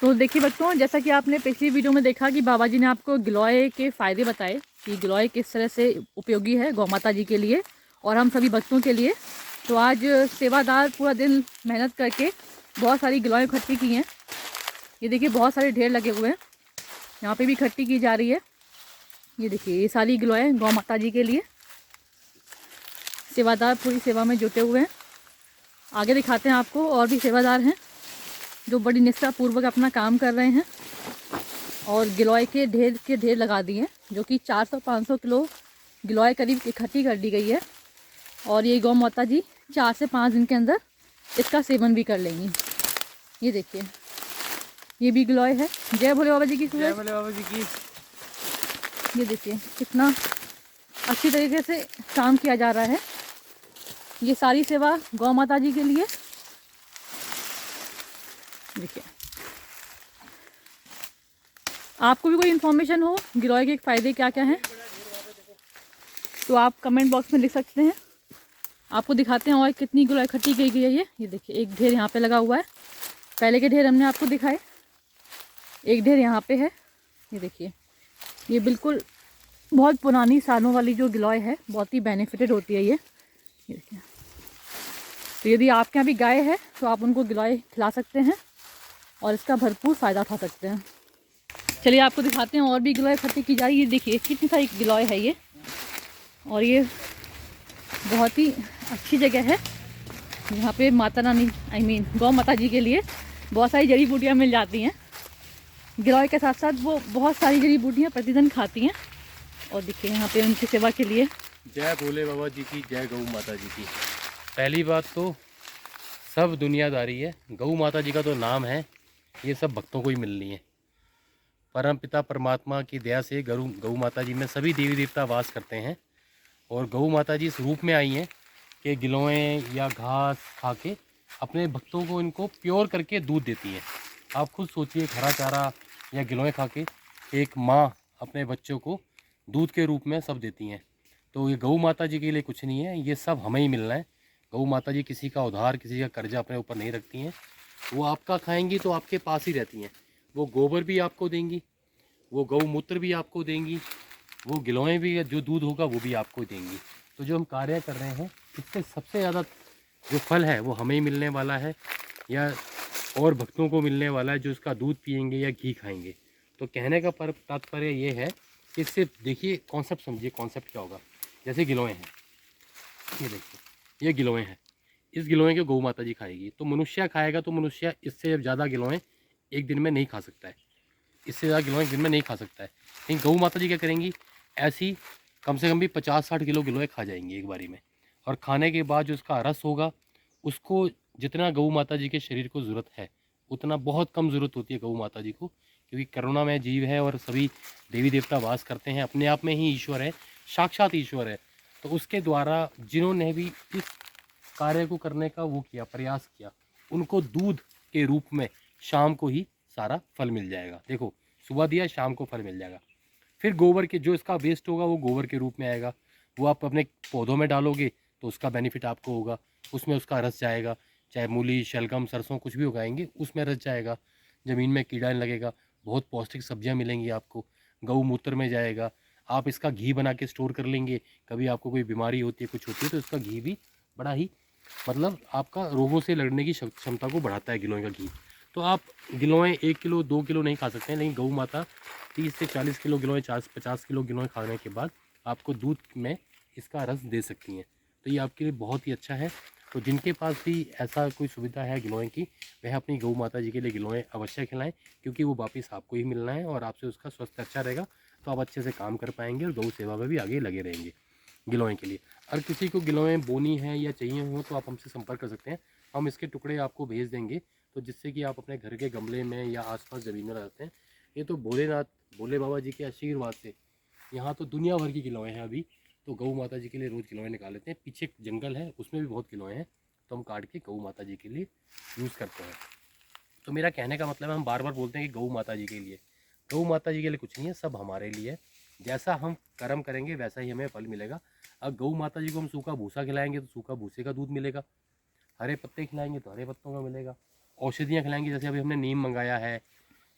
तो देखिए बच्चों, जैसा कि आपने पिछली वीडियो में देखा कि बाबा जी ने आपको गिलोय के फ़ायदे बताए कि गिलोय किस तरह से उपयोगी है गौ माता जी के लिए और हम सभी बच्चों के लिए। तो आज सेवादार पूरा दिन मेहनत करके बहुत सारी गिलोय इकट्ठी की हैं। ये देखिए बहुत सारे ढेर लगे हुए हैं, यहाँ पे भी इकट्ठी की जा रही है। ये देखिए ये सारी गिलोय गौ माता जी के लिए। सेवादार पूरी सेवा में जुटे हुए हैं। आगे दिखाते हैं आपको, और भी सेवादार हैं जो बड़ी निष्ठापूर्वक अपना काम कर रहे हैं और गिलोय के ढेर लगा दिए हैं, जो कि 400-500 किलो गिलोय करीब इकट्ठी कर दी गई है। और ये गौ माता जी 4 से 5 दिन के अंदर इसका सेवन भी कर लेंगी। ये देखिए ये भी गिलोय है। जय भोले बाबा जी की। जय भोले बाबा जी की। ये देखिए कितना अच्छी तरीके से काम किया जा रहा है। ये सारी सेवा गौ माता जी के लिए। देखिए आपको भी कोई इन्फॉर्मेशन हो गिलोय के फ़ायदे क्या क्या हैं तो आप कमेंट बॉक्स में लिख सकते हैं। आपको दिखाते हैं और कितनी गिलोय इकट्ठी की गई है। ये देखिए एक ढेर यहाँ पे लगा हुआ है। पहले के ढेर हमने आपको दिखाए, एक ढेर यहाँ पे है। ये देखिए ये बिल्कुल बहुत पुरानी सालों वाली जो गिलोय है, बहुत ही बेनिफिटेड होती है ये देखिए। तो यदि आपके यहाँ भी गाय है तो आप उनको गिलोय खिला सकते हैं और इसका भरपूर फ़ायदा उठा सकते हैं। चलिए आपको दिखाते हैं और भी गिलोय इकट्ठी की जा रही है। ये देखिए कितनी सारी गिलोय है ये, और ये बहुत ही अच्छी जगह है। यहाँ पे माता रानी गौ माता जी के लिए बहुत सारी जड़ी बूटियाँ मिल जाती हैं। गिलोय के साथ साथ वो बहुत सारी जड़ी बूटियाँ प्रतिदिन खाती हैं। और देखिए यहाँ पे उनकी सेवा के लिए जय भोले बाबा जी की, जय गौ माता जी की। पहली बात तो सब दुनियादारी है, गौ माता जी का तो नाम है, ये सब भक्तों को ही मिलनी है। परम पिता परमात्मा की दया से गौ माता जी में सभी देवी देवता वास करते हैं और गौ माता जी इस रूप में आई हैं कि गिलोय या घास खा के अपने भक्तों को इनको प्योर करके दूध देती हैं। आप खुद सोचिए, हरा चारा या गिलोय खा के एक माँ अपने बच्चों को दूध के रूप में सब देती हैं। तो ये गौ माता जी के लिए कुछ नहीं है, ये सब हमें ही मिलना है। गौ माता जी किसी का उधार, किसी का कर्जा अपने ऊपर नहीं रखती हैं। वो आपका खाएंगी तो आपके पास ही रहती हैं। वो गोबर भी आपको देंगी, वो गौमूत्र भी आपको देंगी, वो गिलोय भी जो दूध होगा वो भी आपको देंगी। तो जो हम कार्य कर रहे हैं इससे सबसे ज़्यादा जो फल है वो हमें ही मिलने वाला है या और भक्तों को मिलने वाला है जो इसका दूध पियेंगे या घी खाएंगे। तो कहने का तात्पर्य ये है कि इससे देखिए कॉन्सेप्ट समझिए, कॉन्सेप्ट क्या होगा। जैसे गिलोय हैं, ये देखिए ये गिलोय हैं, इस गिलोय को गौ माता जी खाएगी तो मनुष्य खाएगा, तो मनुष्य इससे ज़्यादा गिलोय एक दिन में नहीं खा सकता है, इससे ज़्यादा गिलोय एक दिन में नहीं खा सकता है। लेकिन गौ माता जी क्या करेंगी, ऐसी कम से कम भी 50-60 किलो गिलोय खा जाएंगी एक बारी में। और खाने के बाद जो उसका रस होगा, उसको जितना गौ माता जी के शरीर को ज़रूरत है उतना बहुत कम ज़रूरत होती है गौ माता जी को, क्योंकि करुणामय जीव है और सभी देवी देवता वास करते हैं, अपने आप में ही ईश्वर है, साक्षात ईश्वर है। तो उसके द्वारा जिन्होंने भी इस कार्य को करने का वो किया, प्रयास किया, उनको दूध के रूप में शाम को ही सारा फल मिल जाएगा। देखो सुबह दिया, शाम को फल मिल जाएगा। फिर गोबर के जो इसका वेस्ट होगा वो गोबर के रूप में आएगा, वो आप अपने पौधों में डालोगे तो उसका बेनिफिट आपको होगा, उसमें उसका रस जाएगा। चाहे मूली, शलगम, सरसों कुछ भी उगाएंगे उसमें रस जाएगा, ज़मीन में कीड़ा नहीं लगेगा, बहुत पौष्टिक सब्जियां मिलेंगी आपको। गौमूत्र में जाएगा, आप इसका घी बना के स्टोर कर लेंगे, कभी आपको कोई बीमारी होती है, कुछ होती है, तो इसका घी भी बड़ा ही मतलब आपका रोगों से लड़ने की क्षमता को बढ़ाता है गिलोय का घी। तो आप गिलोय 1 किलो 2 किलो नहीं खा सकते हैं, लेकिन गौ माता 30 से 40 किलो गिलोय, 50 किलो गिलोय खाने के बाद आपको दूध में इसका रस दे सकती हैं। तो ये आपके लिए बहुत ही अच्छा है। तो जिनके पास भी ऐसा कोई सुविधा है गिलोय की, वह अपनी गौ माता जी के लिए गिलोय अवश्य खिलाएं, क्योंकि वो वापस आपको ही मिलना है और आपसे उसका स्वास्थ्य अच्छा रहेगा तो आप अच्छे से काम कर पाएंगे और गौ सेवा में भी आगे लगे रहेंगे गिलोय के लिए। अगर किसी को गिलोय बोनी है या चाहिए हो तो आप हमसे संपर्क कर सकते हैं, हम इसके टुकड़े आपको भेज देंगे, तो जिससे कि आप अपने घर के गमले में या आसपास ज़मीन में लगाते हैं। ये तो भोलेनाथ, भोले बाबा जी के आशीर्वाद से यहाँ तो दुनिया भर की गिलोय हैं अभी, तो गौ माता जी के लिए रोज़ गिलोय निकाल लेते हैं। पीछे जंगल है उसमें भी बहुत गिलोय हैं, तो हम काट के गौ माता जी के लिए यूज़ करते हैं। तो मेरा कहने का मतलब है, हम बार बार बोलते हैं कि गौ माता जी के लिए, गौ माता जी के लिए कुछ नहीं है, सब हमारे लिए है। जैसा हम कर्म करेंगे वैसा ही हमें फल मिलेगा। अब गौ माता जी को हम सूखा भूसा खिलाएंगे तो सूखा भूसे का दूध मिलेगा, हरे पत्ते खिलाएंगे तो हरे पत्तों का मिलेगा, औषधियाँ खिलाएंगे, जैसे अभी हमने नीम मंगाया है,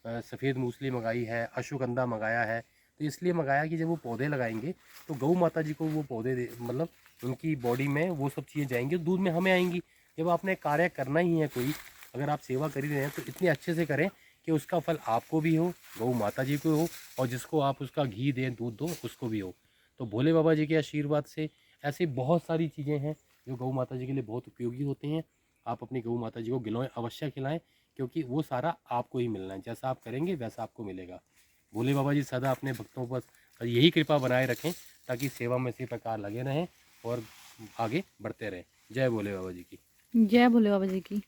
सफ़ेद मूसली मंगाई है, अश्वगंधा मंगाया है। तो इसलिए मंगाया कि जब वो पौधे लगाएंगे तो गौ माता जी को वो पौधे मतलब उनकी बॉडी में वो सब चीज़ें जाएंगी, दूध में हमें आएंगी। जब आपने कार्य करना ही है कोई, अगर आप सेवा कर ही रहे हैं तो इतने अच्छे से करें कि उसका फल आपको भी हो, गौ माता जी को हो, और जिसको आप उसका घी दें, दूध दो, उसको भी हो। तो भोले बाबा जी के आशीर्वाद से ऐसी बहुत सारी चीज़ें हैं जो गौ माता जी के लिए बहुत उपयोगी होते हैं। आप अपनी गौ माता जी को गिलोय अवश्य खिलाएं, क्योंकि वो सारा आपको ही मिलना है। जैसा आप करेंगे वैसा आपको मिलेगा। भोले बाबा जी सदा अपने भक्तों पर यही कृपा बनाए रखें ताकि सेवा में इसी प्रकार लगे रहें और आगे बढ़ते रहें। जय भोले बाबा जी की। जय भोले बाबा जी की।